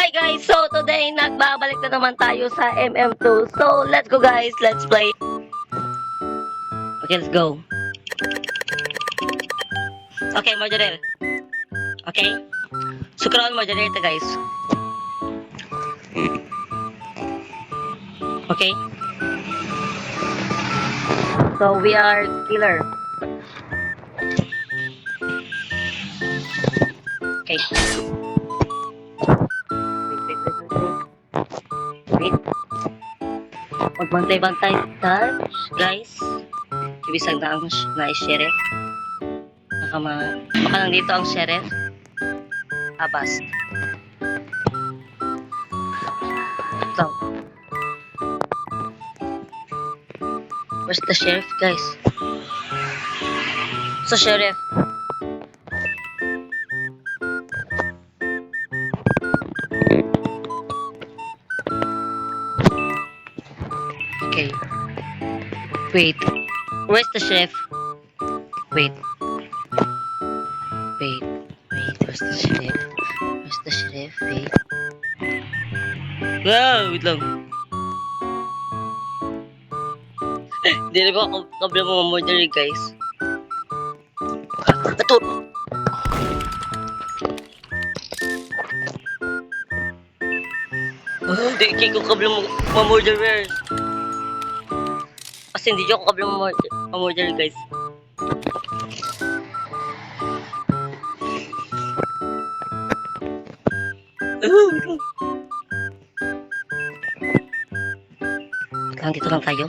Hi guys! So today, nagbabalik na naman tayo sa MM2. So let's go guys, let's play. Okay, let's go. Okay, moderator. Okay? Sukron moderator guys. Okay? So we are killer. Okay. Wait. Magbantay-bantay touch, guys. Ibisag na ang sheriff. Baka nandito ang sheriff. Abas. Ito. Where's the sheriff, guys? So, sheriff. Okay. Wait. Where's the chef? Wait. Wait. Where's the chef? Where's the chef? Wait. Wow, wait lang. Hindi na ba ako kabla mga murder, guys? Ito! Hindi ko kabla mga murderers. Kasi hindi ako kabla mga murder, guys. Dito lang tayo.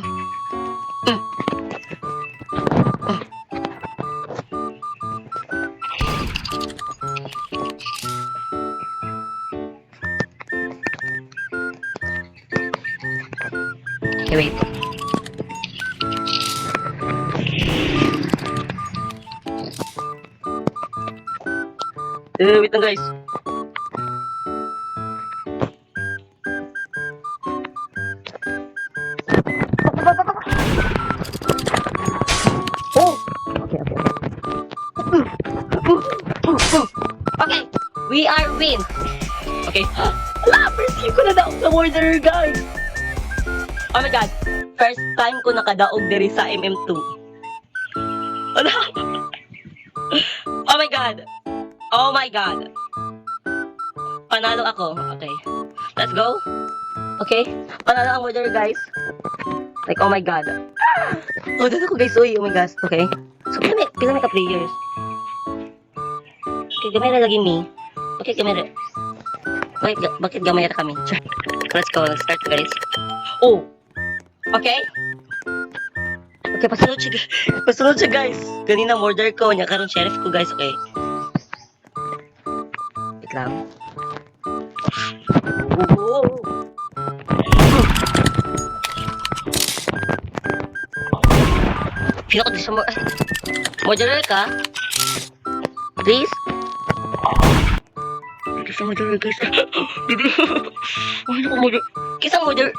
Okay, wait. Wait lang guys. Oh! Okay. Okay, we are win. Okay. First ko na daog sa murderer, guys. Oh my god. First time ko nakadaog diri sa MM2. Ano? Oh my god. Oh my god. Panalo ako. Okay. Let's go. Okay. Panalo ang murderer, guys. Like, oh my god. Oh, dito ko guys. Uy, oh my gosh. Okay. So, pila may ka-players. Okay, gamay na lagi me. Okay, gamay na. Wait, bakit gamay na kami? Let's go. Let's start, guys. Oh. Okay. Okay, pasunod siya, guys. Kanina murder ko. Nya karon sheriff ko, guys. Okay. Wait lang. Oh. Sino ko sa murderer ka? Please? Dito sa murderer, guys. Ano ko murder? Kisang murder?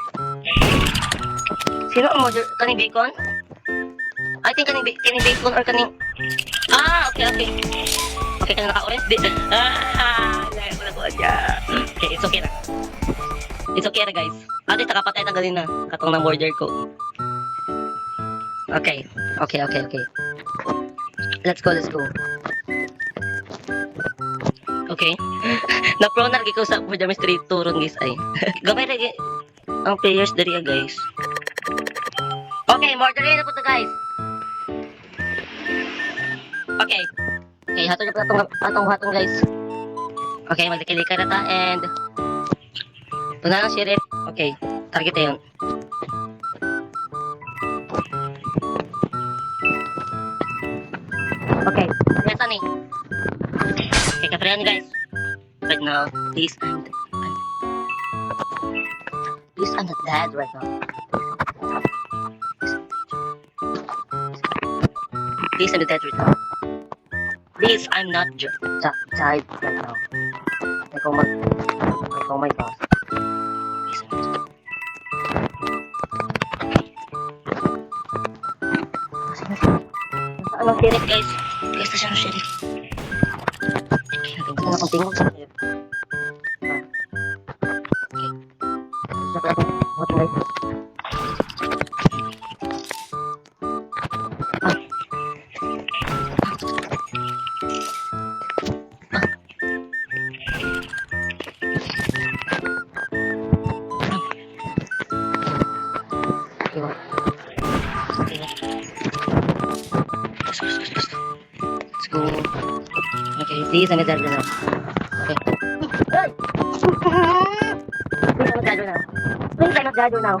Sino ang murder? Kaning bacon? I think kaning bacon or kaning... Ah, okay. Okay, kaning naka-orange din. Dahil ko na ko siya. Okay, it's okay na. It's okay na, guys. Ate, nakapatay na galing na. Katong na murder ko. Okay. Let's go. Okay. Na-pro na lagi ko sa Murder Mystery Turon, guys, ay. Gamay lagi ang players dari, guys. Okay, murder na po to, guys. Okay, hatong na po atong guys. Okay, maglikilika na ta, and ito na lang sheriff. Okay, target na yun. Okay, yes, honey. Okay, kaprayan guys. Right now, please, I'm not dead right now. Please, I'm not dead right now. Please, I'm not died right now. Like, oh my gosh. Please, I'm not. Anong sheriff, guys? Guys, na siya ng sheriff. Okay, natin ko na akong tingog sa sheriff. Okay. Let's go. Okay, see you sa medalyo na. Okay. Hey! Please, I'm medalyo now. Please, I'm medalyo now.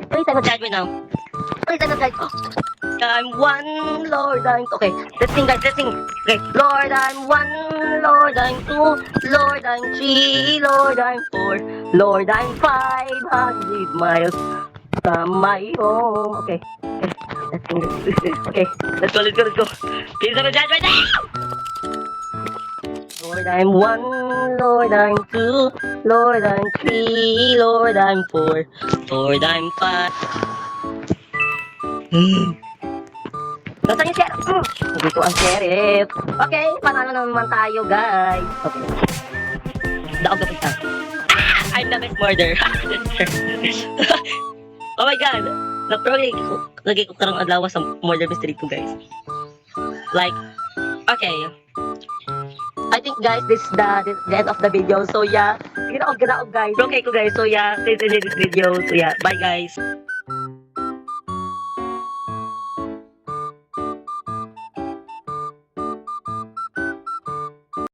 Please, I'm medalyo now. Please, I'm medalyo. I'm one, Lord, I'm... Okay, let's sing, guys, let's sing. Okay, Lord, I'm one, Lord, I'm two, Lord, I'm three, Lord, I'm four, Lord, I'm 500 miles from my home. Okay, let's sing this. Okay, let's go, let's go, let's go. Please, I'm medalyo right now! Lord, I'm one, Lord, I'm two, Lord, I'm three, Lord, I'm four, Lord, I'm five. Nasaan yung sheriff? Dito ang sheriff. Okay, panalo naman tayo, guys. Okay. Daog na pista. I'm the best murderer. Oh my god. Lagi ko karang adlaw sa murder mystery ko, guys. Like, okay. I think, guys, this is the end of the video. So, yeah. Ginaog, guys. Okay ko, guys. So, yeah. Please enjoy this video. So, yeah. Bye, guys.